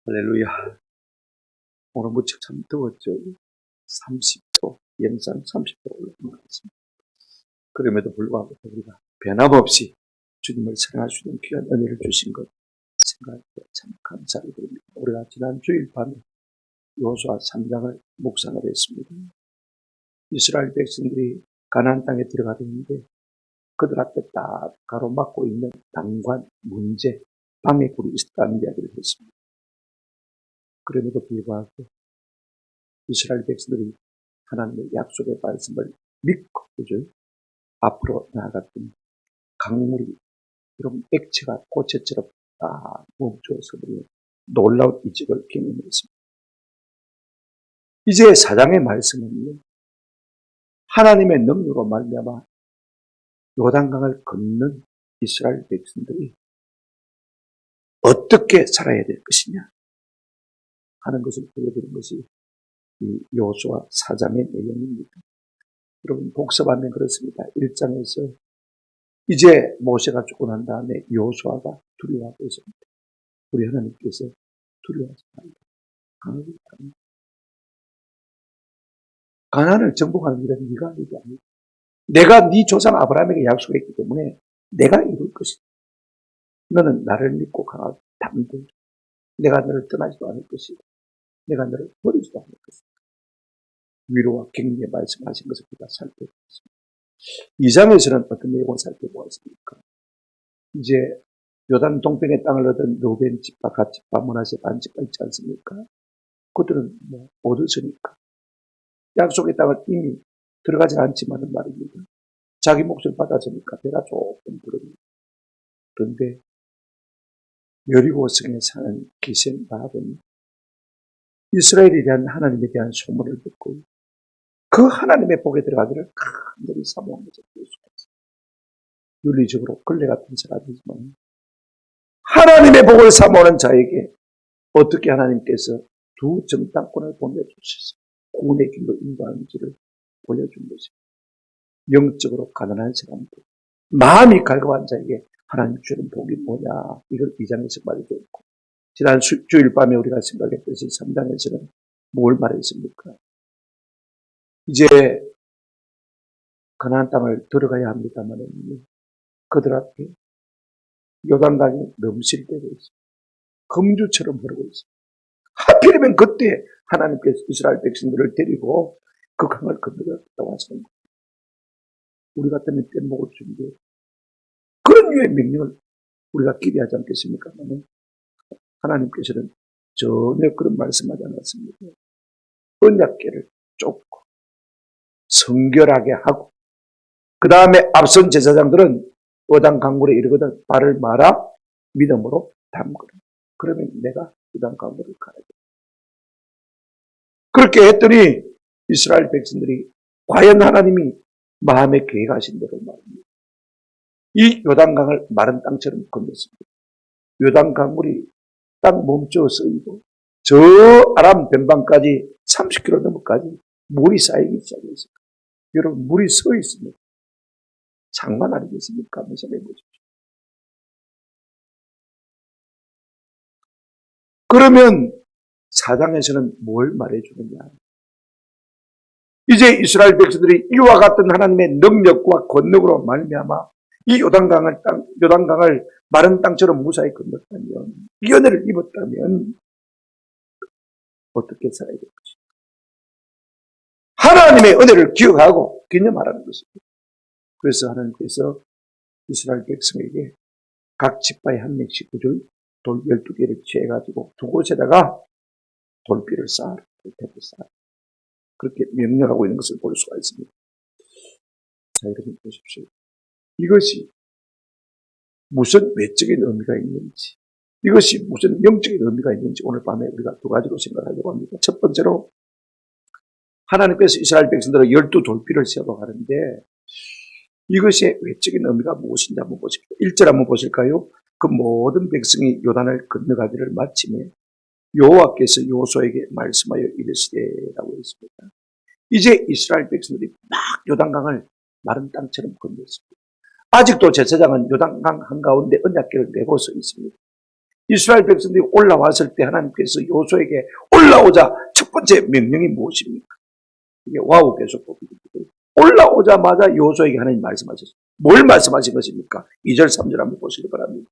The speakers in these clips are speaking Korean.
할렐루야. 오늘 무척 참 더웠죠. 30도, 영상 30도 올라간 것 같습니다. 그럼에도 불구하고 우리가 변함없이 주님을 사랑할 수 있는 귀한 은혜를 주신 것 생각할 때 참 감사를 드립니다. 우리가 지난 주일 밤에 여호수아 3장을 묵상을 했습니다. 이스라엘 백성들이 가나안 땅에 들어가려는데 그들 앞에 딱 가로막고 있는 난관, 문제, 방해굴이 있었다는 이야기를 했습니다. 그럼에도 불구하고 이스라엘 백성들이 하나님의 약속의 말씀을 믿고 그죠? 앞으로 나아갔더니 강물이 이런 액체가 고체처럼 딱 멈춰서 놀라운 이적을 경험했습니다. 이제 4장의 말씀은 하나님의 능력으로 말미암아 요단강을 걷는 이스라엘 백성들이 어떻게 살아야 될 것이냐 하는 것을 보여드린 것이 이 여호수아 4장의 내용입니다. 여러분 복습하면 그렇습니다. 1장에서 이제 모세가 죽고 난 다음에 여호수아가 두려워하고 있습니다. 우리 하나님께서 두려워하지 말라. 가나안을 정복하는 일은 네가 하는 게 아니다. 내가 네 조상 아브라함에게 약속했기 때문에 내가 이룰 것이다. 너는 나를 믿고 강하고 담대히 내가 너를 떠나지도 않을 것이다. 내가 너를 버리지도 않을 것이다. 위로와 격려의 말씀하신 것을 우리가 살펴보겠습니다. 2장에서는 어떤 내용을 살펴보았습니까? 이제 요단 동편의 땅을 얻은 르우벤 집과 갓 집과 므낫세 반 집과 있지 않습니까? 그들은 못 얻으니까 약속의 땅을 이미 들어가지 않지만은 말입니다. 자기 몫을 받았으니까 배가 조금 부릅니다. 그런데 여리고성에 사는 기생 바합은 이스라엘에 대한 하나님에 대한 소문을 듣고 그 하나님의 복에 들어가기를 간절히 사모한 것을 볼 수가 있습니다. 윤리적으로 걸레 같은 사람이지만 하나님의 복을 사모하는 자에게 어떻게 하나님께서 두 정탐꾼을 보내주셔서 구원의 길로 인도하는지를 보여준 것입니다. 영적으로 가난한 사람들, 마음이 갈급한 자에게 하나님 주는 복이 뭐냐, 이걸 2장에서 말해줬고, 지난 주일 밤에 우리가 생각했듯이 3장에서는 뭘 말했습니까? 이제 가나안 땅을 들어가야 합니다만 그들 앞에 요단강이 넘실 때가 있어요. 금주처럼 흐르고 있어요. 하필이면 그때 하나님께서 이스라엘 백성들을 데리고 그 강을 건너갔다고 하시는 거예요. 우리 같으면 뗏목을 준비해. 그런 류의 명령을 우리가 기대하지 않겠습니까? 하나님께서는 전혀 그런 말씀하지 않았습니다. 언약궤를 쫓고 성결하게 하고 그 다음에 앞선 제사장들은 요단 강물에 이르거든 발을 말아 믿음으로 담그라. 그러면 내가 요단 강물을 가야 돼. 그렇게 했더니 이스라엘 백성들이 과연 하나님이 마음에 계획하신 대로 말입니다. 이 요단강을 마른 땅처럼 건넜습니다. 요단강물이 딱 멈춰 서이고 저 아람 변방까지 30km 넘어까지 물이 쌓이기 시작했어요. 여러분 물이 서 있습니다. 장관 아니겠습니까? 한번 생각해 보십시오. 그러면 4장에서는 뭘 말해주느냐? 이제 이스라엘 백성들이 이와 같은 하나님의 능력과 권능으로 말미암아 이 요단강을 마른 땅처럼 무사히 건넜다면, 이 은혜를 입었다면 어떻게 살아야 될 것인가? 하나님의 은혜를 기억하고 기념하라는 것입니다. 그래서 하나님께서 이스라엘 백성에게 각 지파에 한 명씩 돌 12개를 취해가지고 두 곳에다가 돌비를 쌓아라. 돌탑을 쌓아라. 그렇게 명령하고 있는 것을 볼 수가 있습니다. 자, 여러분 보십시오. 이것이 무슨 외적인 의미가 있는지, 이것이 무슨 영적인 의미가 있는지 오늘 밤에 우리가 두 가지로 생각하려고 합니다. 첫 번째로 하나님께서 이스라엘 백성들을 12돌비를 세워가는데 이것의 외적인 의미가 무엇인지 한번 보십시오. 1절 한번 보실까요? 그 모든 백성이 요단을 건너가기를 마침에 여호와께서 여호수아에게 말씀하여 이르시되라고 했습니다. 이제 이스라엘 백성들이 막 요단강을 마른 땅처럼 건넜습니다. 아직도 제사장은 요단강 한가운데 언약궤를 메고 서 있습니다. 이스라엘 백성들이 올라왔을 때 하나님께서 여호수아에게 올라오자 첫 번째 명령이 무엇입니까? 이게 와우 계속법입니다. 올라오자마자 여호수아에게 하나님 말씀하셨어요. 뭘 말씀하신 것입니까? 2절 3절 한번 보시기 바랍니다.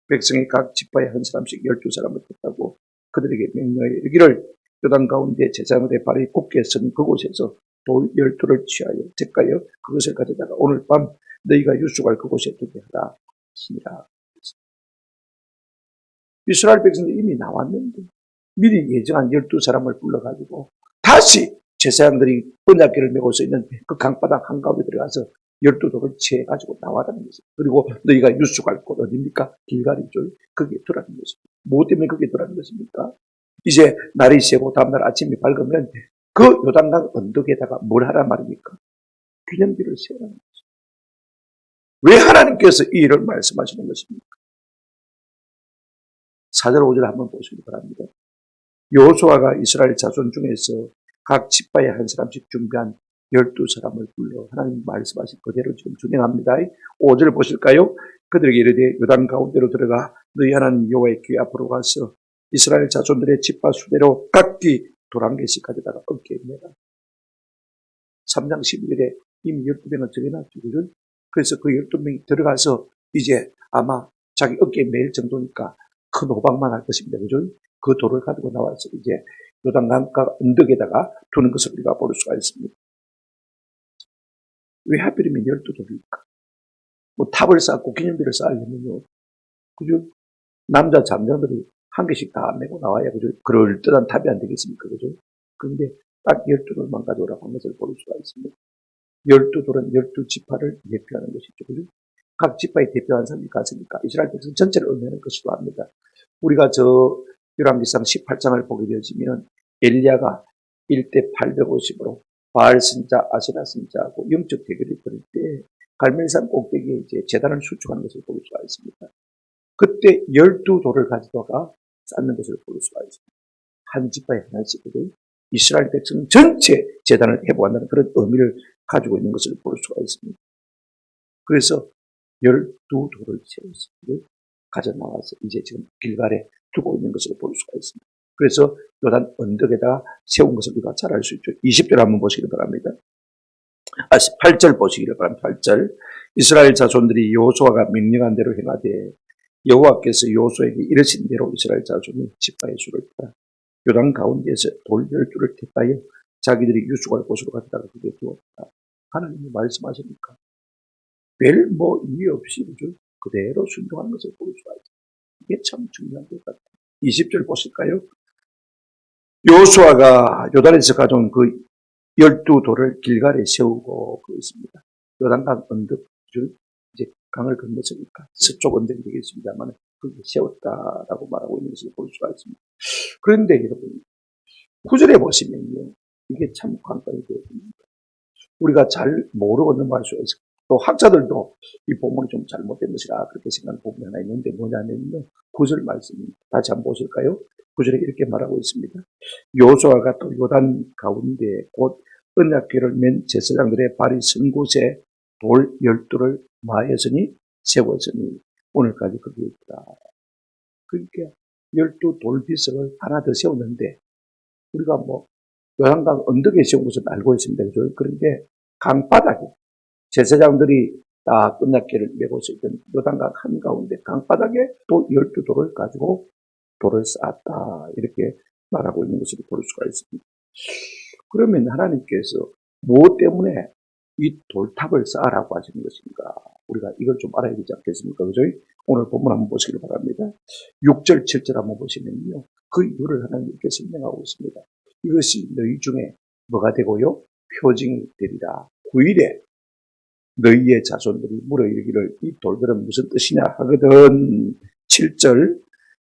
백성이 각 지파에 한 사람씩 12사람을 택하고 그들에게 명령하여 이르기를 요단 가운데 제사장들의 발이 굽게 선 그곳에서 돌 12를 취하여 택하여 그것을 가져다가 오늘 밤 너희가 유숙할 그곳에 두게 하라 하시니라. 이스라엘 백성들이 이미 나왔는데 미리 예정한 12사람을 불러가지고 다시 제사장들이 언약궤를 메고 서 있는 그 강바닥 한가운데 들어가서 12돌을 채해가지고 나와라는 것입니다. 그리고 너희가 유숙할 곳 어디입니까? 길갈이죠. 거기에 두라는 것입니다. 뭐 때문에 거기에 두라는 것입니까? 이제 날이 새고 다음날 아침이 밝으면 그 요단강 언덕에다가 뭘 하란 말입니까? 기념비를 세우라는 것입니다. 왜 하나님께서 이 일을 말씀하시는 것입니까? 4절 5절 한번 보시기 바랍니다. 여호수아가 이스라엘 자손 중에서 각 지파에 한 사람씩 준비한 12사람을 불러 하나님 말씀하신 그대로 지금 준행합니다. 5절 보실까요? 그들에게 이르되 요단 가운데로 들어가 너희 하나님 여호와의 귀 앞으로 가서 이스라엘 자손들의 지파 수대로 각기 돌 한 개씩 가져다가 어깨에 매라. 3장 11절에 이미 12명을 정해놨죠. 그래서 그 12명이 들어가서 이제 아마 자기 어깨에 매일 정도니까 큰 호박만 할 것입니다. 그죠? 그 돌을 가지고 나와서 이제 요단강가 언덕에다가 두는 것을 우리가 볼 수가 있습니다. 왜 하필이면 12돌입니까? 뭐 탑을 쌓고 기념비를 쌓으려면요. 그죠? 남자 장정들이 한 개씩 다 메고 나와야 그죠? 그럴듯한 탑이 안 되겠습니까? 그죠? 그런데 딱 12돌만 가져오라고 한 것을 볼 수가 있습니다. 12돌은 12지파를 대표하는 것이죠. 그죠? 각 지파에 대표하는 사람이 갔으니까 이스라엘 백성 전체를 의미하는 것이기도 합니다. 우리가 열왕기상 18장을 보게 되어지면 엘리야가 1대 850으로 바알 선자, 아세라 선자하고 영적 대결을 벌일 때 갈멜산 꼭대기에 이제 제단을 수축하는 것을 볼 수가 있습니다. 그때 12돌을 가져다가 쌓는 것을 볼 수가 있습니다. 한 지파에 하나씩 이스라엘 백성 전체 제단을 회복한다는 그런 의미를 가지고 있는 것을 볼 수가 있습니다. 그래서 12돌을 세웠습니다. 가져 나와서 이제 지금 길갈에 두고 있는 것을 볼 수가 있습니다. 그래서 요단 언덕에다가 세운 것을 우리가 잘 알 수 있죠. 20절 한번 보시기 바랍니다. 8절 보시기를 바랍니다. 8절. 이스라엘 자손들이 여호수아가 명령한 대로 행하되 여호와께서 여호수아에게 이르신 대로 이스라엘 자손이 지파의 수를 따라 요단 가운데에서 돌 12줄을 택하여 자기들이 유숙할 곳으로 가져다가 그게 두었다. 하나님이 말씀하시니까 별 이유 없이 그대로 순종하는 것을 볼 수가 있습니다. 이게 참 중요한 것 같아요. 20절 보실까요? 여호수아가 요단에서 가져온 그 12돌을 길갈에 세우고 그랬습니다. 요단강 언덕을 이제 강을 건너서니까 서쪽 언덕이 되겠습니다만 그렇게 세웠다라고 말하고 있는 것을 볼 수가 있습니다. 그런데 여러분 9절에 보시면요. 이게 참 관건이 되어집니다. 우리가 잘 모르고 넘어갈 수가 있어요. 또 학자들도 이 본문이 좀 잘못된 것이라 그렇게 생각하는 부분이 하나 있는데 뭐냐면요. 9절 말씀입니다. 다시 한번 보실까요? 9절에 이렇게 말하고 있습니다. 여호수아가 또 요단 가운데 곧 언약궤를 맨 제사장들의 발이 선 곳에 돌 12를 마하였으니 세웠으니 오늘까지 거기에 있다. 그러니까 12돌 비석을 하나 더 세웠는데 우리가 요단강 언덕에 세운 것을 알고 있습니다. 그죠? 그런데 강바닥에 제사장들이 다 언약궤를 메고 있던 요단강 한가운데 강바닥에 또 12돌을 가지고 돌을 쌓았다. 이렇게 말하고 있는 것을 볼 수가 있습니다. 그러면 하나님께서 무엇 때문에 이 돌탑을 쌓으라고 하시는 것인가? 우리가 이걸 좀 알아야 되지 않겠습니까? 그죠? 오늘 본문 한번 보시기 바랍니다. 6절, 7절 한번 보시면요. 그 이유를 하나님 이렇게 설명하고 있습니다. 이것이 너희 중에 뭐가 되고요? 표징이 되리라. 9일에 너희의 자손들이 물어 이르기를 이 돌들은 무슨 뜻이냐 하거든. 7절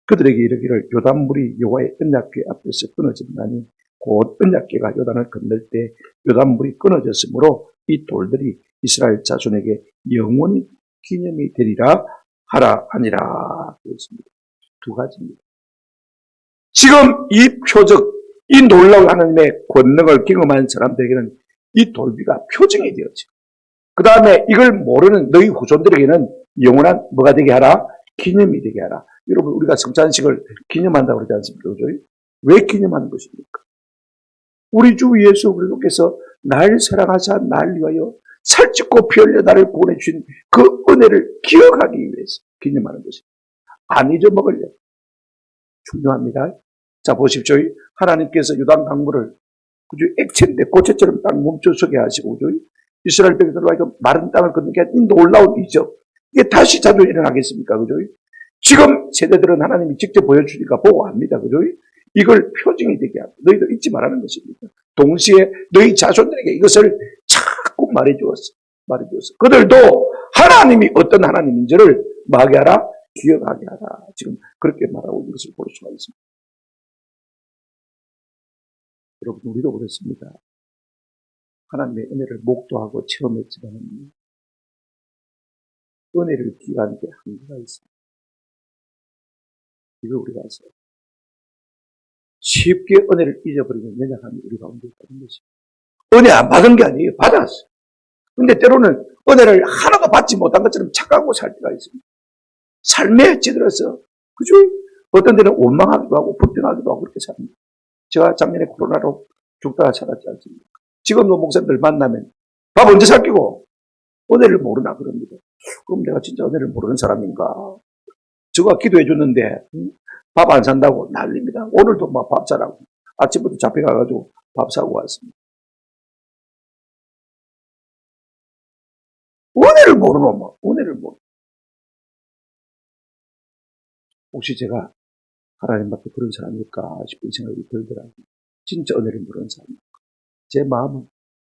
그들에게 이르기를 요단물이 여호와의 언약궤 앞에서 끊어졌나니 곧 언약궤가 요단을 건널 때 요단물이 끊어졌으므로 이 돌들이 이스라엘 자손에게 영원히 기념이 되리라 하라 하니라. 그렇습니다. 두 가지입니다. 지금 이 표적, 이 놀라운 하나님의 권능을 경험한 사람들에게는 이 돌비가 표징이 되었죠. 그 다음에 이걸 모르는 너희 후손들에게는 영원한 뭐가 되게 하라? 기념이 되게 하라. 여러분, 우리가 성찬식을 기념한다고 그러지 않습니까? 그죠? 왜 기념하는 것입니까? 우리 주 예수 그리스도께서 날 사랑하사 날 위하여 살찌고 피 흘려 나를 구원해 주신 그 은혜를 기억하기 위해서 기념하는 것입니다. 안 잊어먹으려. 중요합니다. 자, 보십시오. 하나님께서 유단 강물을 그죠? 액체인데 고체처럼 딱 멈춰서게 하시고, 그죠? 이스라엘 백성들과 마른 땅을 걷는 게 놀라운 이적. 이게 다시 자주 일어나겠습니까? 그죠? 지금 세대들은 하나님이 직접 보여주니까 보고 합니다. 그죠? 이걸 표징이 되게 하고, 너희도 잊지 말라는 것입니다. 동시에 너희 자손들에게 이것을 자꾸 말해주었어. 그들도 하나님이 어떤 하나님인지를 뭐하게 하라? 기억하게 하라. 지금 그렇게 말하고 있는 것을 볼 수가 있습니다. 여러분, 우리도 그렇습니다. 하나님의 은혜를 목도하고 체험했지만 은혜를 기억하는 게 한계가 있습니다. 이걸 우리가 아세요. 쉽게 은혜를 잊어버리는 연약함이 우리 가운데 있다는 것입니다. 은혜 안 받은 게 아니에요. 받았어요. 근데 때로는 은혜를 하나도 받지 못한 것처럼 착각하고 살 때가 있습니다. 삶에 찌들어서, 그죠? 어떤 데는 원망하기도 하고 불평하기도 하고 그렇게 삽니다. 제가 작년에 코로나로 죽다가 살았지 않습니까? 지금도 목사님들 만나면 밥 언제 살기고 은혜를 모르나 그럽니다. 그럼 내가 진짜 은혜를 모르는 사람인가? 저가 기도해 줬는데 밥 안 산다고 난립니다. 오늘도 막 밥 사라고 아침부터 잡혀가가지고 밥 사고 왔습니다. 은혜를 모르노, 뭐. 은혜를 모르노. 혹시 제가 하나님 앞에 그런 사람일까 싶은 생각이 들더라고요. 진짜 은혜를 모르는 사람입니까? 제 마음은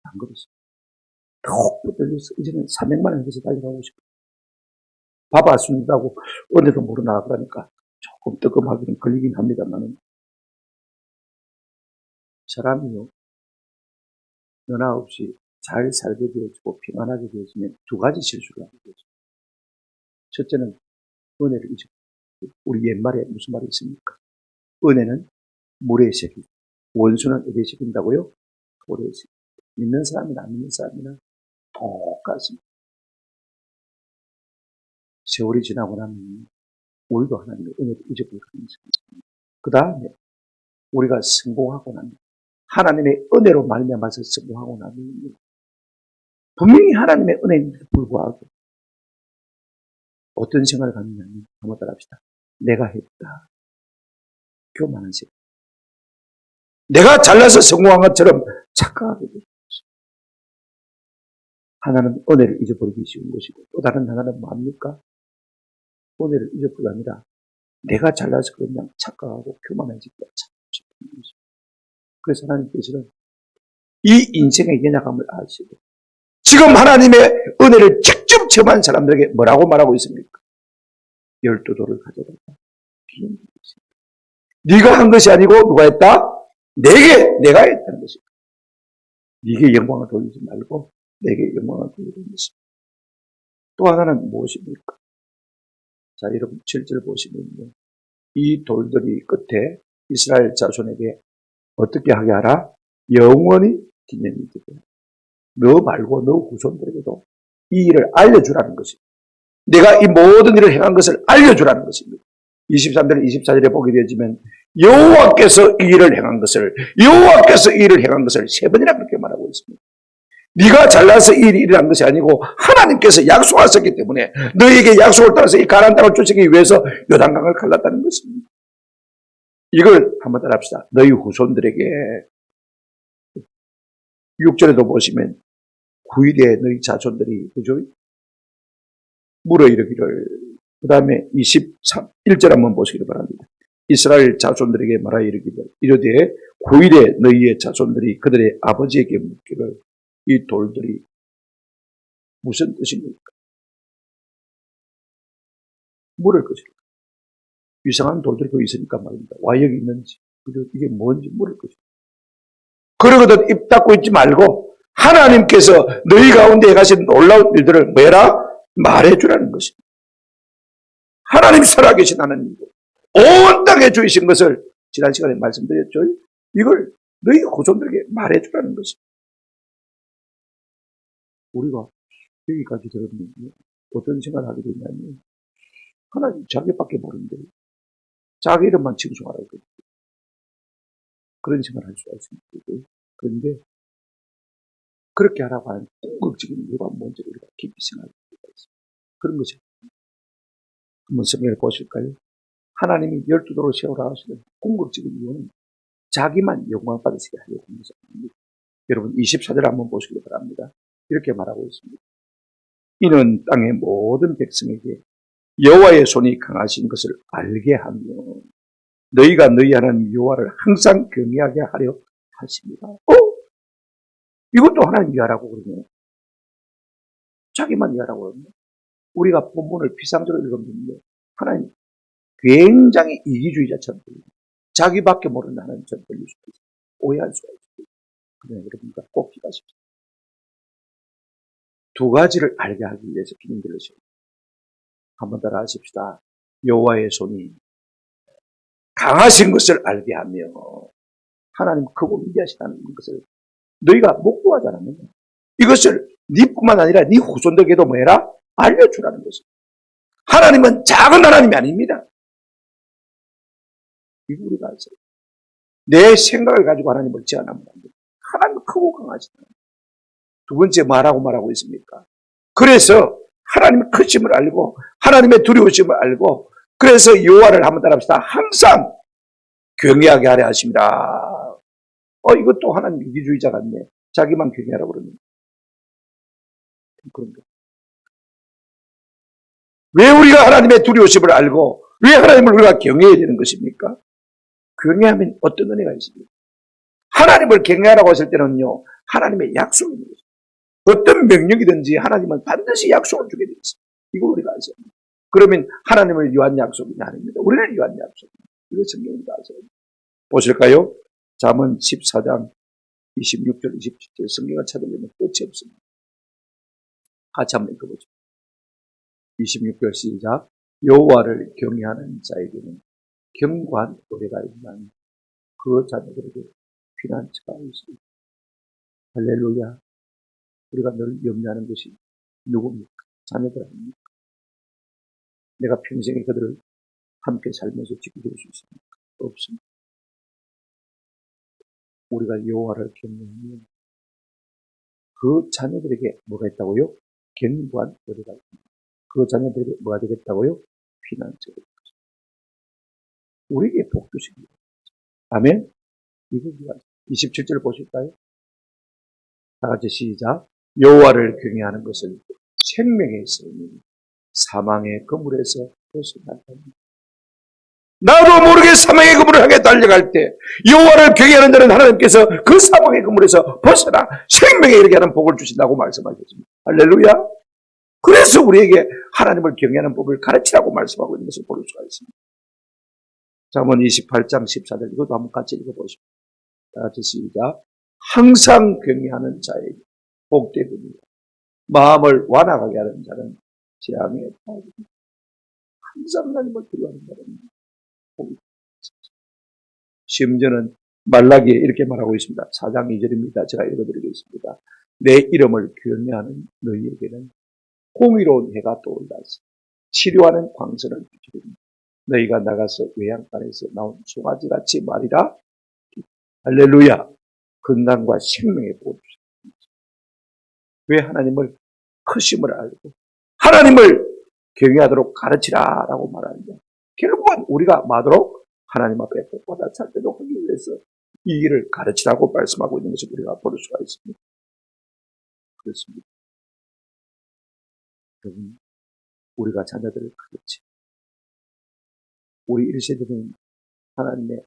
안 그렇습니다. 더 붙들려서 이제는 300만 원 해서 달려가고 싶어요. 밥 안 준다고 은혜도 모르나 그러니까 조금 뜨끔하기는 걸리긴 합니다만 사람이요. 변화 없이 잘 살게 되어지고 평안하게 되어지면 두 가지 실수를 하게 되죠. 첫째는 은혜를 잊어버려요. 우리 옛말에 무슨 말이 있습니까? 은혜는 물에 새기고 원수는 어디에 새긴다고요? 돌에 새기고. 믿는 사람이나 안 믿는 사람이나 똑같습니다. 세월이 지나고 나면 우리도 하나님의 은혜를 잊어버리는 것입니다. 그 다음에 우리가 성공하고 나면 하나님의 은혜로 말미암아서 성공하고 나면 분명히 하나님의 은혜인데도 불구하고 어떤 생각을 갖느냐면 한번 따라합시다. 내가 했다. 교만한 생각. 내가 잘나서 성공한 것처럼 착각하게 되는 것입니다. 하나는 은혜를 잊어버리기 쉬운 것이고 또 다른 하나는 뭡니까? 은혜를 잊어버리가 아니라 내가 잘나서 그냥 착각하고 교만해지기가 참 쉽은 것입니다. 그래서 하나님께서는 이 인생의 연약함을 아시고 지금 하나님의 은혜를 직접 체험한 사람들에게 뭐라고 말하고 있습니까? 12돌을 가져다가 비행기 있습니다. 네가 한 것이 아니고 누가 했다? 내가 했다는 것입니다. 네게 영광을 돌리지 말고 내게 영광을 돌리는 것입니다. 또 하나는 무엇입니까? 자, 여러분 7절 보시면요. 이 돌들이 끝에 이스라엘 자손에게 어떻게 하게 하라? 영원히 기념이 되게 하라. 너 말고 너 후손들에게도 이 일을 알려주라는 것입니다. 내가 이 모든 일을 행한 것을 알려주라는 것입니다. 23절, 24절에 보게 되어지면 여호와께서 이 일을 행한 것을 세 번이나 그렇게 말하고 있습니다. 네가 잘나서 이 일을 일어난 것이 아니고 하나님께서 약속하셨기 때문에 너희에게 약속을 따라서 이 가나안 땅을 쫓기 위해서 요단강을 갈랐다는 것입니다. 이걸 한번 따라합시다. 너희 후손들에게 6절에도 보시면 9일에 너희 자손들이 그죠? 물어 이르기를 그 다음에 1절 한번 보시기를 바랍니다. 이스라엘 자손들에게 말하 이르기를 이르되 9일에 너희의 자손들이 그들의 아버지에게 묻기를 이 돌들이 무슨 뜻입니까? 물을 것입니다. 이상한 돌들이 또 있으니까 말입니다. 와 여기 있는지 그리고 이게 뭔지 물을 것입니다. 그러거든 입 닫고 있지 말고 하나님께서 너희 가운데 가신 놀라운 일들을 뭐라 말해주라는 것입니다. 하나님 살아계신 하나님도 온 땅에 주이신 것을 지난 시간에 말씀드렸죠. 이걸 너희 후손들에게 말해주라는 것입니다. 우리가 여기까지 들으면 어떤 생각을 하게 되냐면 하나님 자기밖에 모르는데 자기 이름만 칭송하라고 그래요. 그런 생각을 할 수가 있습니다. 그런데 그렇게 하라고 하는 궁극적인 이유가 뭔지 우리가 깊이 생각할 필요가 있습니다. 그런 것이 한번 성경을 보실까요? 하나님이 12도로 세우라 하시는 궁극적인 이유는 자기만 영광 받으시게 하려고 하는 것입니다. 여러분 24절 한번 보시기 바랍니다. 이렇게 말하고 있습니다. 이는 땅의 모든 백성에게 여호와의 손이 강하신 것을 알게 하며 너희가 너희 하나님 여호와를 항상 경외하게 하려 하십니다. 이것도 하나님 이해하라고 그러네요. 자기만 이해하라고 그러네요. 우리가 본문을 비상적으로 읽으면 하나님 굉장히 이기주의자처럼 들립니다. 자기밖에 모르는 하나님처럼 들릴 수가 있어요. 오해할 수가 있어요. 그러나 여러분과 꼭 기억하십시오. 두 가지를 알게 하기 위해서 기능 들으십니다. 한번 따라 하십시다. 여호와의 손이 강하신 것을 알게 하며 하나님 크고 위대하시다는 것을 너희가 못 구하잖아요. 이것을 네뿐만 아니라 네 후손들에게도 뭐해라? 알려주라는 것입니다. 하나님은 작은 하나님이 아닙니다. 이거 우리가 아세요. 내 생각을 가지고 하나님을 제한하면 안 돼요. 하나님은 크고 강하시다. 두 번째 말하고 있습니까? 그래서 하나님의 크심을 알고 하나님의 두려우심을 알고 그래서 여호와를 한번 따라합시다. 항상 경외하게 하려 하십니다. 이것도 하나님 이기주의자 같네. 자기만 경외하라고 그러는 그런 거. 왜 우리가 하나님의 두려우심을 알고 왜 하나님을 우리가 경외해야 되는 것입니까? 경외하면 어떤 은혜가 있습니까? 하나님을 경외하라고 했을 때는요, 하나님의 약속이 있는 거죠. 어떤 명령이든지 하나님은 반드시 약속을 주게 되어 있습니다. 이걸 우리가 아셔야 합니다. 그러면 하나님을 위한 약속이 아닙니다. 우리를 위한 약속입니다. 이거 성경입니다. 아셔야 합니다. 보실까요? 잠언 14장 26절, 27절 성경을 찾으려면 끝이 없습니다. 같이 한번 읽어보죠. 26절 시작. 여호와를 경외하는 자에게는 견고한 노래가 있는 그 자녀들에게 피난처가 있습니다. 할렐루야. 우리가 늘 염려하는 것이 누굽니까? 자녀들 아닙니까? 내가 평생에 그들을 함께 살면서 지켜줄 수 있습니까? 없습니다. 우리가 여호와를 경외하면 그 자녀들에게 뭐가 있다고요? 견고한 노래가 있습니다. 그 자녀들에게 뭐가 되겠다고요? 피난처가 있습니다. 우리에게 복 주십니다. 아멘? 이거 27절 보실까요? 다 같이 시작. 여호와를 경외하는 것은 생명의 셈이니 사망의 그물에서 벗어난다. 나도 모르게 사망의 그물을 향해 달려갈 때 여호와를 경외하는 자는 하나님께서 그 사망의 그물에서 벗어나 생명에 이르게 하는 복을 주신다고 말씀하셨습니다. 할렐루야. 그래서 우리에게 하나님을 경외하는 법을 가르치라고 말씀하고 있는 것을 볼 수가 있습니다. 잠언 28장 14절 이것도 한번 같이 읽어보십시오. 다 같이 시작. 항상 경외하는 자에게 복되느니라. 마음을 완악하게 하는 자는 재앙에 빠집니다. 항상 하나님을 두려워하는 자는 복이 있습니다. 심지어는 말라기에 이렇게 말하고 있습니다. 4장 2절입니다. 제가 읽어드리겠습니다. 내 이름을 경외하는 너희에게는 공의로운 해가 떠올라서 치료하는 광선을 비추리니 너희가 나가서 외양간에서 나온 송아지같이 말이라. 할렐루야. 건강과 생명의 복을 주십니다. 왜 하나님을 크심을 알고 하나님을 경외하도록 가르치라라고 말하는데 결국은 우리가 뭐하도록 하나님 앞에 복받아 살 때도 하기 위해서 이 일을 가르치라고 말씀하고 있는 것을 우리가 볼 수가 있습니다. 그렇습니다. 여러분, 우리가 자녀들을 가르치 우리 1세대는 하나님의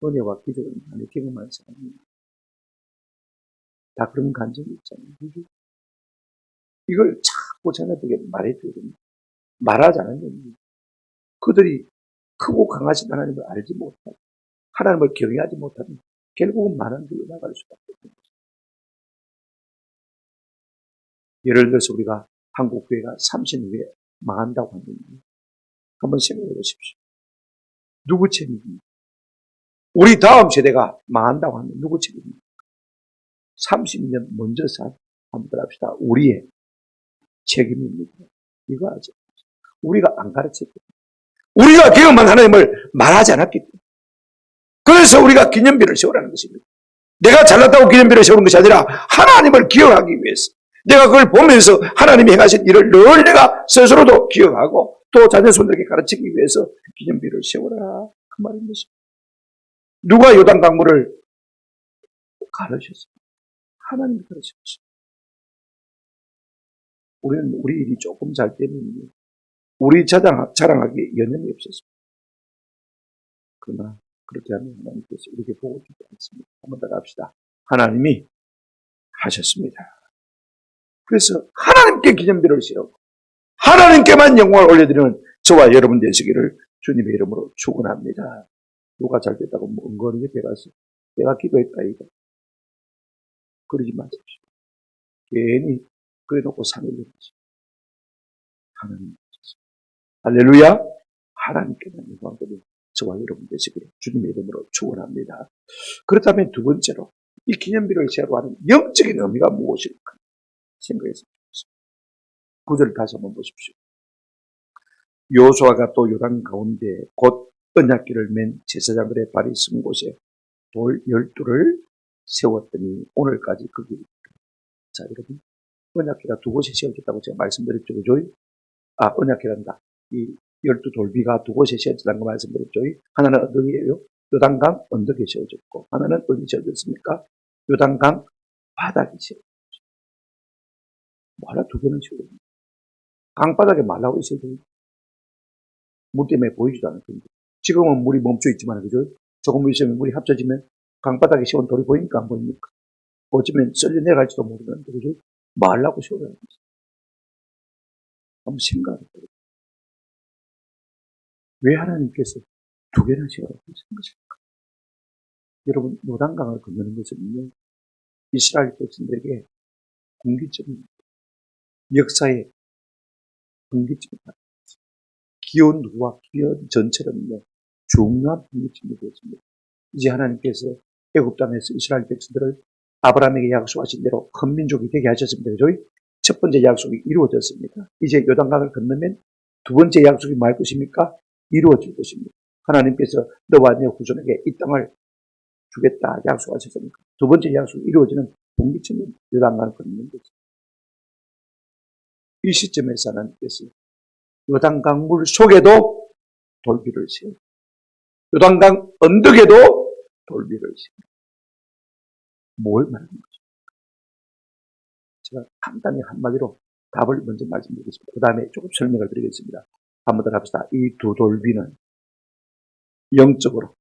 은혜와 기적을 많이 경험한 사람입니다. 다 그런 간증이 있잖아요. 이걸 자꾸 자녀들에게 말해줘야 됩니다. 말하지 않으면 그들이 크고 강하신 하나님을 알지 못하고 하나님을 경외하지 못하면 결국은 많은 길로 나갈 수밖에 없는 거죠. 예를 들어서 우리가 한국 교회가 30년 후에 망한다고 하면 한번 생각해 보십시오. 누구 책임입니까? 우리 다음 세대가 망한다고 하면 누구 책임입니까? 30년 먼저 한번 합시다. 우리의 책임입니다. 이거 아죠. 우리가 안 가르쳤거든요. 우리가 경험한 하나님을 말하지 않았기 때문에. 그래서 우리가 기념비를 세우라는 것입니다. 내가 잘났다고 기념비를 세우는 것이 아니라 하나님을 기억하기 위해서, 내가 그걸 보면서 하나님이 행하신 일을 늘 내가 스스로도 기억하고 또 자녀손들에게 가르치기 위해서 기념비를 세우라, 그 말인 것입니다. 누가 요단 강물을 가르쳤습니까? 하나님이 가르쳤습니다. 우리는 우리 일이 조금 잘 되면 우리 자랑하기에 여념이 없었습니다. 그러나 그렇게 하면 하나님께서 이렇게 보고 주지 않습니다. 한번 더 갑시다. 하나님이 하셨습니다. 그래서 하나님께 기념비를 세우고 하나님께만 영광을 올려드리는 저와 여러분 되시기를 주님의 이름으로 축원합니다. 누가 잘 됐다고 엉거리게 배가서 내가 기도했다 이거 그러지 마십시오. 괜히 그래 놓고 산을 넘지. 하나님 할렐루야. 하나님께만 영광을 드리는 저와 여러분 되시기를 주님의 이름으로 축원합니다. 그렇다면 두 번째로 이 기념비를 세우고 하는 영적인 의미가 무엇일까 생각했습니다. 구절을 다시 한번 보십시오. 여호수아가 또 요단 가운데 곧 언약궤를 맨 제사장들의 발이 쓴 곳에 돌 12를 세웠더니 오늘까지 거기 있다. 자, 여러분, 언약궤가 두 곳에 세워졌다고 제가 말씀드렸죠. 그죠? 언약궤란다. 이 12돌비가 두 곳에 세워졌다는 거 말씀드렸죠. 하나는 어디예요? 요단강 언덕에 세워졌고, 하나는 어디 세워졌습니까? 요단강 바닥에 세워졌죠. 뭐 하나 두 개는 세워졌습니다. 강바닥에 말라고 있어야 돼요. 물 때문에 보이지도 않을 텐데. 지금은 물이 멈춰 있지만, 그죠? 조금 있으면 물이 합쳐지면 강바닥에 세운 돌이 보입니까? 안 보입니까? 어쩌면 썰려 내려갈지도 모르는데, 그죠? 말라고 세워야 합니다. 한번 생각해보세요. 왜 하나님께서 두 개나 세우라고 생각하십니까? 여러분, 요단강을 건너는 것은요, 이스라엘 백성들에게 분기점입니다. 역사의 분기점입니다. 기온 누구와 기온 전체는요, 중요한 분기점이 되었습니다. 이제 하나님께서 애굽 땅에서 이스라엘 백성들을 아브라함에게 약속하신 대로 큰 민족이 되게 하셨습니다. 그죠? 첫 번째 약속이 이루어졌습니다. 이제 요단강을 건너면 두 번째 약속이 말 것입니까? 이루어질 것입니다. 하나님께서 너와 네 후손에게 이 땅을 주겠다 약속하셨습니까? 두 번째 약속이 이루어지는 분기점입니다. 요단강을 건너는 거죠. 이 시점에서 하나님께서 요단강 물 속에도 돌비를 세우고 요단강 언덕에도 돌비를 세우고 뭘 말하는 거죠? 제가 간단히 한마디로 답을 먼저 말씀드리겠습니다. 그 다음에 조금 설명을 드리겠습니다. 한번 더 합시다. 이 두 돌비는 영적으로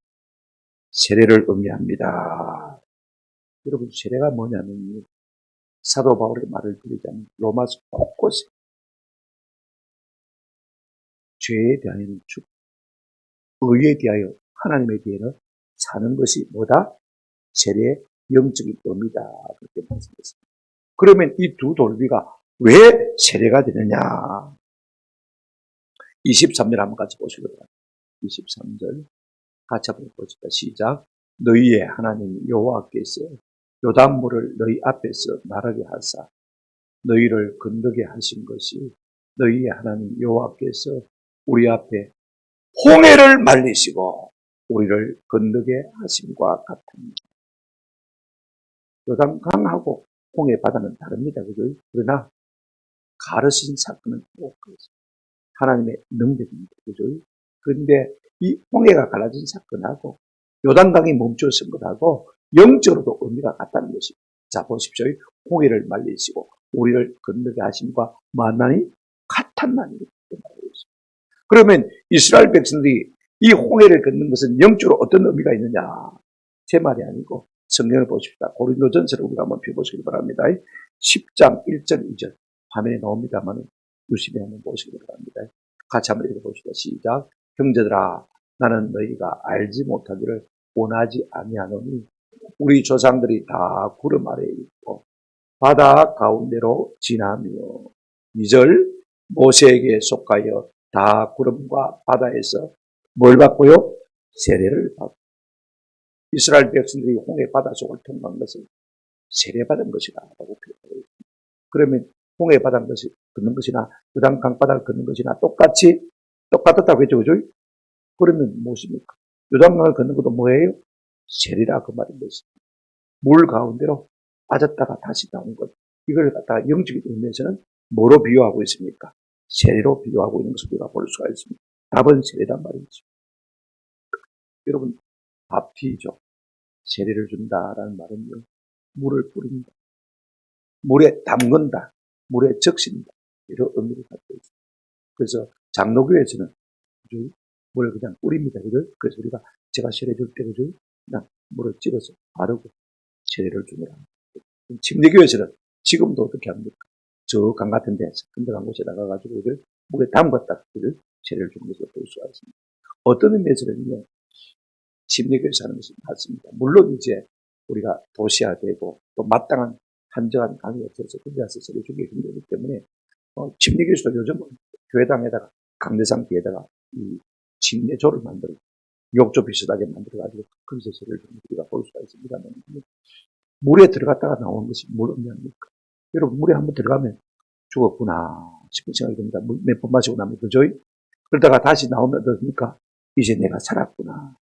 세례를 의미합니다. 여러분, 세례가 뭐냐면 사도 바울의 말을 드리자면 로마서 곳곳에 죄에 대하여는 죽, 의에 대하여 하나님에 대하여 사는 것이 뭐다? 세례의 영적인 의미다. 그렇게 말씀했습니다. 그러면 이 두 돌비가 왜 세례가 되느냐? 23절 한번 같이 보시기 바랍니다. 23절 같이 한번 보시다. 시작. 너희의 하나님 여호와께서 요단물을 너희 앞에서 마르게 하사 너희를 건너게 하신 것이 너희의 하나님 여호와께서 우리 앞에 홍해를 말리시고 우리를 건너게 하심과 같습니다. 요단강하고 홍해 바다는 다릅니다. 그죠? 그러나 가르신 사건은 똑같습니다. 하나님의 능력입니다. 그죠? 그런데 이 홍해가 갈라진 사건하고 요단강이 멈춰선 것하고 영적으로도 의미가 같다는 것입니다. 자, 보십시오. 홍해를 말리시고 우리를 건너게 하심과 만나니 같았나니 이렇게 말하고 있습니다. 그러면 이스라엘 백성들이 이 홍해를 걷는 것은 영적으로 어떤 의미가 있느냐? 제 말이 아니고 성경을 보십시다. 고린도전서를 우리가 한번 펴보시기 바랍니다. 10장 1절 2절 화면에 나옵니다만 유심히 한번 보시기 바랍니다. 같이 한번 읽어봅시다. 시작. 형제들아, 나는 너희가 알지 못하기를 원하지 아니하노니 우리 조상들이 다 구름 아래에 있고 바다 가운데로 지나며 2절 모세에게 속하여 다 구름과 바다에서 뭘 받고요? 세례를 받고 이스라엘 백성들이 홍해 바다 속을 통과한 것을 세례받은 것이라고 표현하고 있습니다. 그러면 홍해 바다 걷는 것이나 요단 강바다를 걷는 것이나 똑같았다고 했죠. 그죠? 그러면 무엇입니까? 요단강을 걷는 것도 뭐예요? 세리라 그 말인 것입니다. 물 가운데로 빠졌다가 다시 나온 것. 이걸 갖다가 영적인 의미에서는 뭐로 비유하고 있습니까? 세리로 비유하고 있는 것을 우리가 볼 수가 있습니다. 답은 세리란 말이죠. 여러분, 밥티죠. 세리를 준다라는 말은요, 물을 뿌린다, 물에 담근다, 물에 적신다, 이런 의미를 갖고 있습니다. 그래서 장로교에서는 물을 그냥 뿌립니다. 그래서 우리가 제가 세례 줄 때 그냥 물을 찍어서 바르고 세례를 주느라. 침례교에서는 지금도 어떻게 합니까? 저 강 같은 데서 건너간 곳에 나가가지고 물에 담갔다 세례를 주는 것을 볼 수가 있습니다. 어떤 의미에서는요, 침례교에서 하는 것이 맞습니다. 물론 이제 우리가 도시화되고 또 마땅한 한정한 강이 없어서 그데 가서 세례 주기 힘들기 때문에 침례교에서도 요즘은 교회당에다가 강대상 뒤에다가 이 침례조를 만들고 욕조 비슷하게 만들어가지고 거기서 세례를 주는 우리가 볼 수가 있습니다만, 물에 들어갔다가 나오는 것이 뭘 의미합니까? 여러분, 물에 한번 들어가면 죽었구나 싶은 생각이 듭니다. 몇 번 마시고 나면, 그죠? 그러다가 다시 나오면 어떻습니까? 이제 내가 살았구나.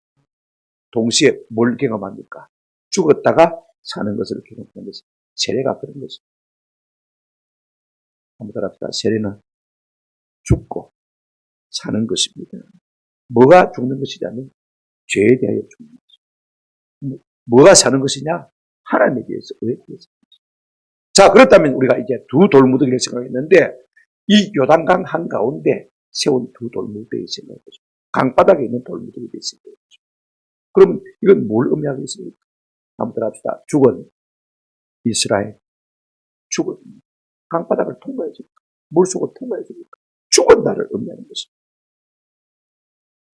동시에 뭘 경험합니까? 죽었다가 사는 것을 경험하는 것이 세례가 그런 것입니다. 한번 따라합시다. 세례는 죽고 사는 것입니다. 뭐가 죽는 것이냐면 죄에 대하여 죽는 것입니다. 뭐가 사는 것이냐? 하나님에 대해서, 의에 대해서. 자, 그렇다면 우리가 이제 두 돌무더기를 생각했는데, 이 요단강 한가운데 세운 두 돌무더기를 생각해보죠. 강바닥에 있는 돌무더기를 생각해보죠. 그럼 이건 뭘 의미하겠습니까? 한번 들어갑시다. 죽은 이스라엘, 죽은 강바닥을 통과해줍니까? 물속을 통과해줍니까? 죽은 나를 의미하는 것입니다.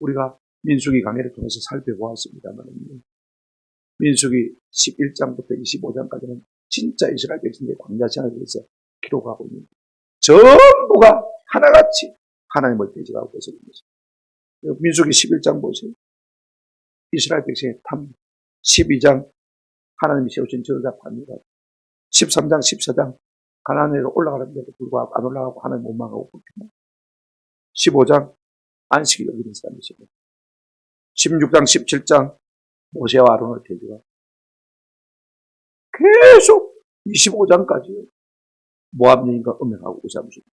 우리가 민수기 강해를 통해서 살펴보았습니다만, 민수기 11장부터 25장까지는 진짜 이스라엘 백성들의 광야 생활에 대해서 기록하고 있는 전부가 하나같이 하나님을 대적하고 있는 것입니다. 민수기 11장 보세요. 이스라엘 백성의 탐. 12장 하나님이 세우신 저자 반유가. 13장 14장 가나안으로 올라가는데도 불구하고 안 올라가고 하나님 못 망하고 15장 안식일 여기는 사람이시고, 16장 17장 모세와 아론을 대적하고, 계속 25장까지 모압 여인과 음행하고 우상숭배.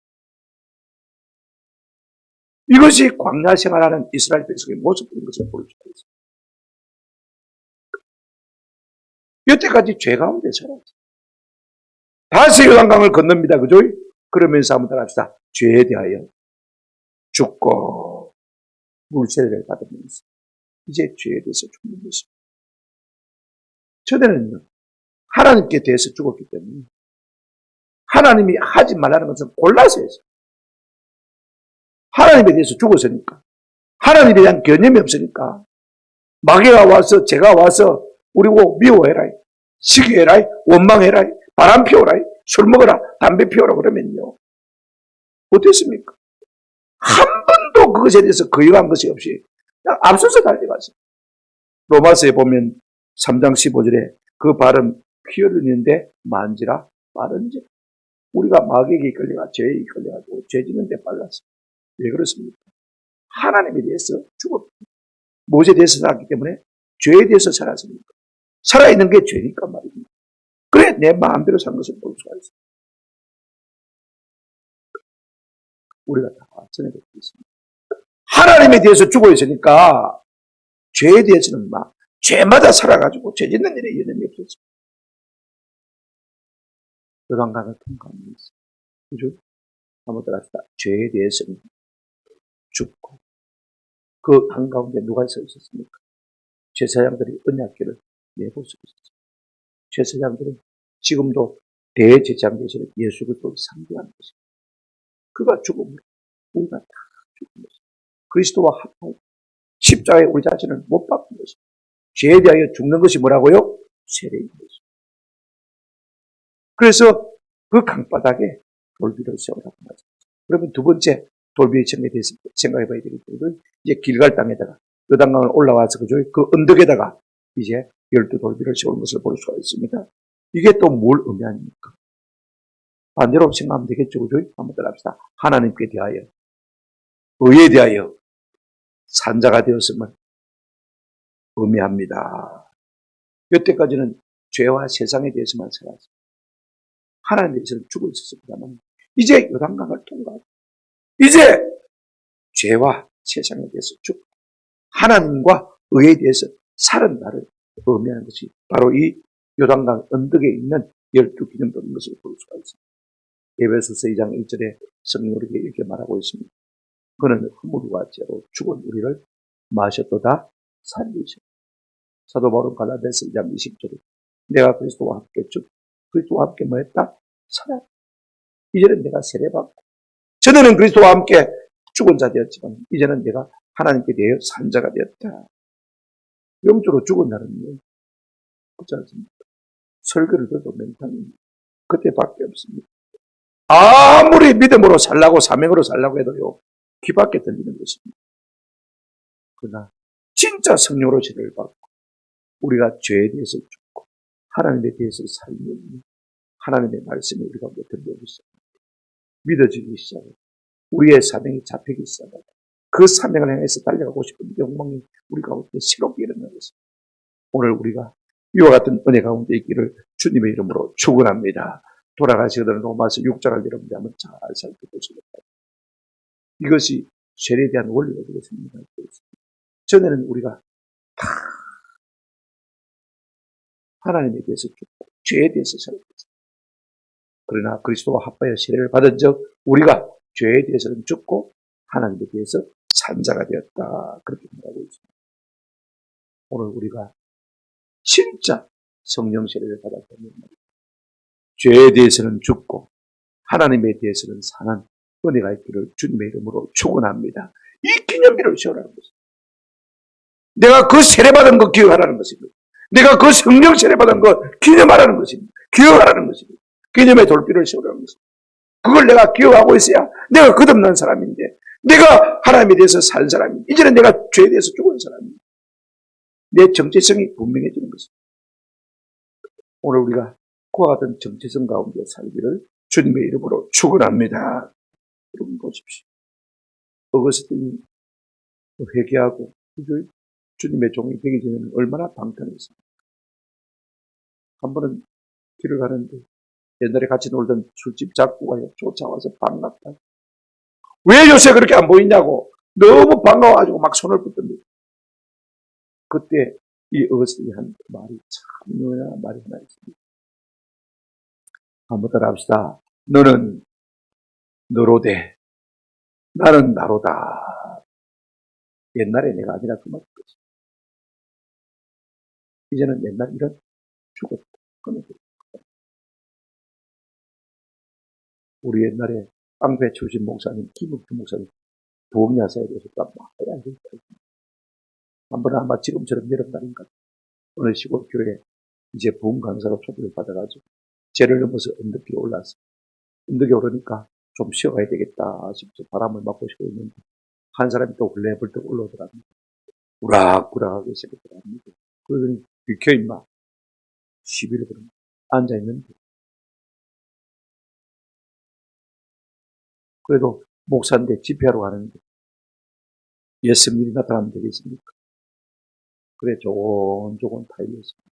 이것이 광야 생활하는 이스라엘 백성의 모습인 것을 볼 수가 있습니다. 여태까지 죄 가운데 살았어요. 다시 요단강을 건넙니다. 그죠? 그러면서 한번 따라합시다. 죄에 대하여 죽고 물세례를 받으면서 이제 죄에 대해서 죽는 것입니다. 전에는요, 하나님께 대해서 죽었기 때문에 하나님이 하지 말라는 것은 골라서 했어요. 하나님에 대해서 죽었으니까, 하나님에 대한 개념이 없으니까, 마귀가 와서, 제가 와서 우리 보고 미워해라, 시기해라, 원망해라, 바람 피워라, 술 먹어라, 담배 피워라 그러면요, 어땠습니까? 한 번도 그것에 대해서 거역한 것이 없이 그냥 앞서서 달려갔어요. 로마서에 보면 3장 15절에 그 발은 피 흘리는데 만지라 빠른지. 우리가 마귀에게 이끌려가 죄에 이끌려가지고 죄 짓는데 빨랐어요. 왜 그렇습니까? 하나님에 대해서 죽었고 무엇에 대해서 살았기 때문에 죄에 대해서 살았습니까? 살아있는 게 죄니까 말입니다. 그래 내 마음대로 산 것을 볼 수가 있어요. 우리가 다 전에 듣고 있습니다. 하나님에 대해서 죽어 있으니까 죄에 대해서는 막 죄마다 살아가지고 죄 짓는 일에 여념이 없었어요. 요단강을 통과하면서, 그죠? 한번 따라합시다. 죄에 대해서는 죽고 그 한가운데 누가 서 있었습니까? 제사장들이 언약궤를 내고 서 있었어요. 제사장들은 지금도 대제사장 되시는 예수 그리스도를 상대하는 것입니다. 그가 죽음으로 우리가 다 죽은 것입니다. 그리스도와 합하여 십자가에 우리 자신을 못 박은 것입니다. 죄에 대하여 죽는 것이 뭐라고요? 세례인 것입니다. 그래서 그 강바닥에 돌비를 세우라고 말합니다. 그러면 두 번째 돌비의 정에 대해서 생각해 봐야 되겠고요. 이제 길갈 땅에다가 요단강을 올라와서 그죠? 그 언덕에다가 이제 12돌비를 세우는 것을 볼 수가 있습니다. 이게 또 뭘 의미합니까? 반대로 생각하면 되겠죠. 그죠? 한번 따라합시다. 하나님께 대하여, 의에 대하여 산자가 되었음을 의미합니다. 여태까지는 죄와 세상에 대해서만 살았습니다. 하나님에 대해서는 죽어 있었습니다만 이제 요단강을 통과하고 이제 죄와 세상에 대해서 죽고 하나님과 의에 대해서 사는 날을 의미하는 것이 바로 이 요단강 언덕에 있는 12기념도인 것을 볼 수가 있습니다. 에베소서 2장 1절에 성경이 우리에게 이렇게 말하고 있습니다. 그는 허물과 죄로 죽은 우리를 마셨도다 살리시고 사도 바울은 갈라디아서 2장 20절에 내가 그리스도와 함께 죽고 그리스도와 함께 뭐 했다? 살았다. 이제는 내가 세례받고 전에는 그리스도와 함께 죽은 자 되었지만 이제는 내가 하나님께 대하여 산 자가 되었다. 영적으로 죽은 날은요. 그렇지 않습니까? 설교를 들어도 맹탕입니다. 그때밖에 없습니다. 아무리 믿음으로 살라고 사명으로 살라고 해도요. 귀밖에 들리는 것입니다. 그러나 진짜 성령으로 세례를 받고 우리가 죄에 대해서 죽고 하나님에 대해서 살면 하나님의 말씀이 우리가 들려오기 시작합니다. 믿어지기 시작합니다. 우리의 사명이 잡히기 시작합니다. 그 사명을 향해서 달려가고 싶은 욕망이 우리 가운데 새롭게 일어나는 것입니다. 오늘 우리가 이와 같은 은혜 가운데 있기를 주님의 이름으로 축원합니다. 돌아가시거든 로마서 6장을 여러분들 한번 잘 살펴보시기 바랍니다. 이것이 죄에 대한 원리가 되겠습니다. 전에는 우리가 다 하나님에 대해서 죽고 죄에 대해서 살았습니다. 그러나 그리스도와 합하여 세례를 받은 적 우리가 죄에 대해서는 죽고 하나님에 대해서 산 자가 되었다. 그렇게 말하고 있습니다. 오늘 우리가 진짜 성령 세례를 받았다면 죄에 대해서는 죽고 하나님에 대해서는 사는 은혜가 있기를 주님의 이름으로 축원합니다. 이 기념비를 세우라는 것입니다. 내가 그 세례받은 거 기억하라는 것입니다. 내가 그 성령 세례받은 거 기념하라는 것입니다. 기억하라는 것입니다. 기념의 돌비를 세우라는 것입니다. 그걸 내가 기억하고 있어야 내가 거듭난 사람인데 내가 하나님에 대해서 산 사람인데 이제는 내가 죄에 대해서 죽은 사람입니다. 내 정체성이 분명해지는 것입니다. 오늘 우리가 그와 같은 정체성 가운데 살기를 주님의 이름으로 축원합니다. 여러분 보십시오. 어거스틴이 회개하고 주님의 종이 되기 전에는 얼마나 방탕했습니까? 한 번은 길을 가는데 옛날에 같이 놀던 술집 작구가 쫓아와서 반갑다. 왜 요새 그렇게 안 보이냐고 너무 반가워가지고 막 손을 붙듭니다. 그때 이 어거스틴이 한 말이 참 유명한 말이 하나 있습니다. 한번 따라 합시다. 너는 너로되 나는 나로다. 옛날에 내가 아니라 그 말인 거지. 이제는 옛날 이런 죽었다. 우리 옛날에 깡패 출신 목사님, 김욱주 목사님, 부흥야사에 대해서 막 해야 되겠다. 한 번은 아마 지금처럼 여름날인가 어느 시골 교회에 이제 부흥 강사로 초대를 받아가지고 죄를 넘어서 언덕길에 올라왔어요. 언덕에 오르니까 좀 쉬어가야 되겠다 싶어서 바람을 맞고 싶어 있는데 한 사람이 또 훌레불떡 올라오더랍니다. 우락부락하게 시작하더랍니다. 그러더니 비켜 임마. 시비를 부릅니다. 앉아있는데 그래도 목사인데 집회하러 가는데 예수님이 나타나면 되겠습니까? 그래 조곤조곤 타일렸습니다.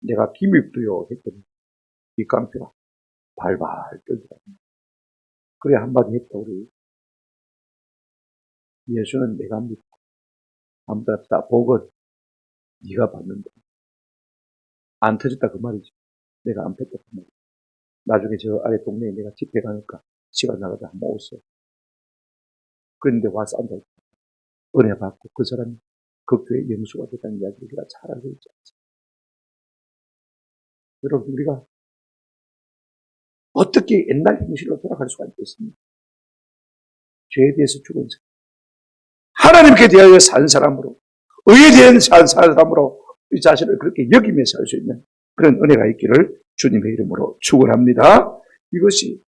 내가 김입도요 했더니 이 깡패가 발발 떨더랍니다. 그래 한마디 했다 우리. 예수는 내가 믿고 아무튼 복은 네가 받는다. 안 터졌다 그 말이지. 내가 안 뺐다 그 말이지. 나중에 저 아래 동네에 내가 집회 가니까 시간 나가다 한번 오세요. 그런데 와서 앉아있다. 은혜 받고 그 사람이 그 교회 영수가 됐다는 이야기를 우리가 잘 알고 있지 않습니까? 여러분 우리가 어떻게 옛날 형식으로 돌아갈 수가 있겠습니까? 죄에 대해서 죽은 사람, 하나님께 대하여 산 사람으로, 의에 대한 산 사람으로 이 자신을 그렇게 여기며 살 수 있는 그런 은혜가 있기를 주님의 이름으로 축원합니다. 이것이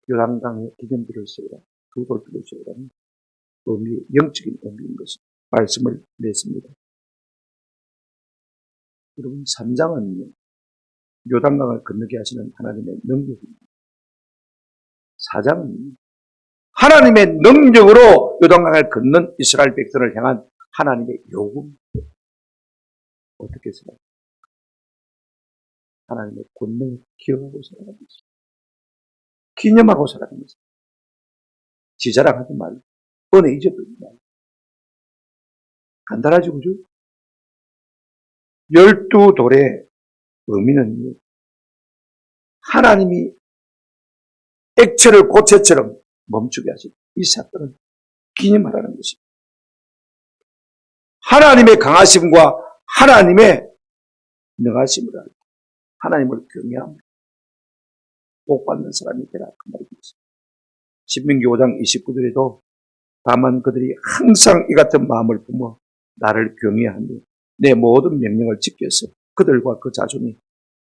요단강의 기념비를 세우라, 두 돌비를 세우라는 의미, 영적인 의미인 것을 말씀을 냈습니다. 여러분 3장은 요단강을 건너게 하시는 하나님의 능력입니다. 4장은 하나님의 능력으로 요단강을 건넌 이스라엘 백성을 향한 하나님의 요구. 어떻게 생각합니까? 하나님의 권능을 기억하고 살아가면서, 기념하고 살아가면서, 지자랑하지 말고, 은혜 잊어버리지 말고, 간단하지, 그죠? 12돌의 의미는 하나님이 액체를 고체처럼 멈추게 하시고, 이 사건은 기념하라는 것입니다. 하나님의 강하심과 하나님의 능하심을 알고 하나님을 경외합니다. 복받는 사람이 되라 그 말입니다. 신명기 5장 29절에도 다만 그들이 항상 이 같은 마음을 품어 나를 경외하니 내 모든 명령을 지켜서 그들과 그 자손이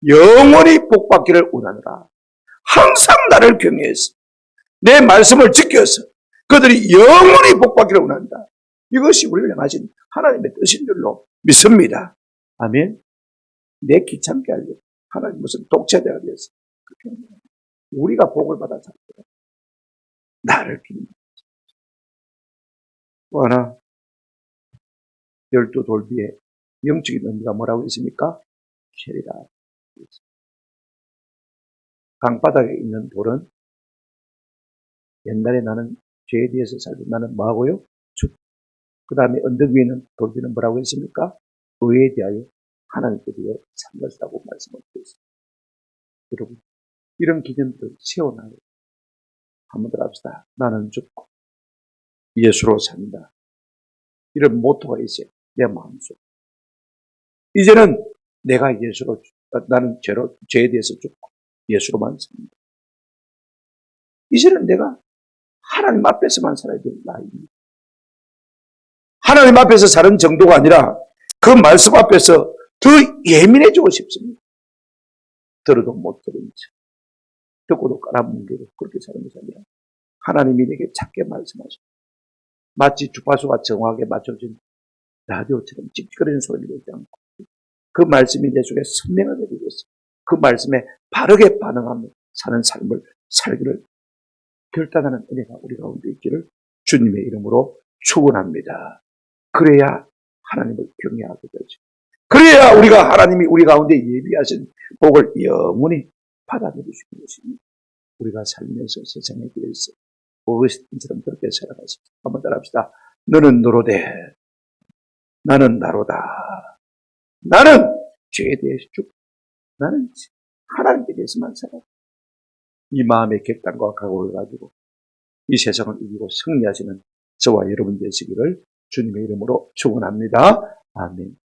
영원히 복받기를 원하노라. 항상 나를 경외해서 내 말씀을 지켜서 그들이 영원히 복받기를 원한다. 이것이 우리를 향하신 하나님의 뜻인 줄로 믿습니다. 아멘. 내 귀찮게 하려고 하나님 무슨 독재자가 되었어. 우리가 복을 받아 살거라. 나를 기념하라. 또 하나, 12돌 뒤에 영적인 의미가 뭐라고 했습니까? 캐리라. 강바닥에 있는 돌은 옛날에 나는 죄에 대해서 살고 나는 뭐하고요? 그 다음에 언덕 위에 있는 돌들은 뭐라고 했습니까? 의에 대하여 하나님께 대해 산 것이라고 말씀을 드렸습니다. 여러분, 이런 기념들을 세워놔요. 한번 더 합시다. 나는 죽고 예수로 산다. 이런 모토가 있어요. 내 마음속. 이제는 내가 예수로, 나는 죄에 대해서 죽고 예수로만 삽니다. 이제는 내가 하나님 앞에서만 살아야 되는 나이입니다. 하나님 앞에서 사는 정도가 아니라 그 말씀 앞에서 더 예민해지고 싶습니다. 들어도 못 들은 척, 듣고도 깔아뭉개고 그렇게 사는 것이 아니라 하나님이 내게 작게 말씀하시고 마치 주파수가 정확하게 맞춰진 라디오처럼 찝찝거리는 소리를 내지 않고 그 말씀이 내 속에 선명하게 되겠어. 그 말씀에 바르게 반응하며 사는 삶을 살기를 결단하는 은혜가 우리 가운데 있기를 주님의 이름으로 축원합니다. 그래야 하나님을 경외하게 되죠. 그래야 우리가 하나님이 우리 가운데 예비하신 복을 영원히 받아들일 수 있는 것입니다. 우리가 살면서 세상의 길에서 어거스틴처럼 그렇게 살아가십시오. 한번 따라합시다. 너는 너로되 나는 나로다. 나는 죄에 대해서 죽고 나는 하나님께 대해서만 살아. 이 마음의 객단과 각오를 가지고 이 세상을 이기고 승리하시는 저와 여러분 되시기를 주님의 이름으로 축원합니다. 아멘.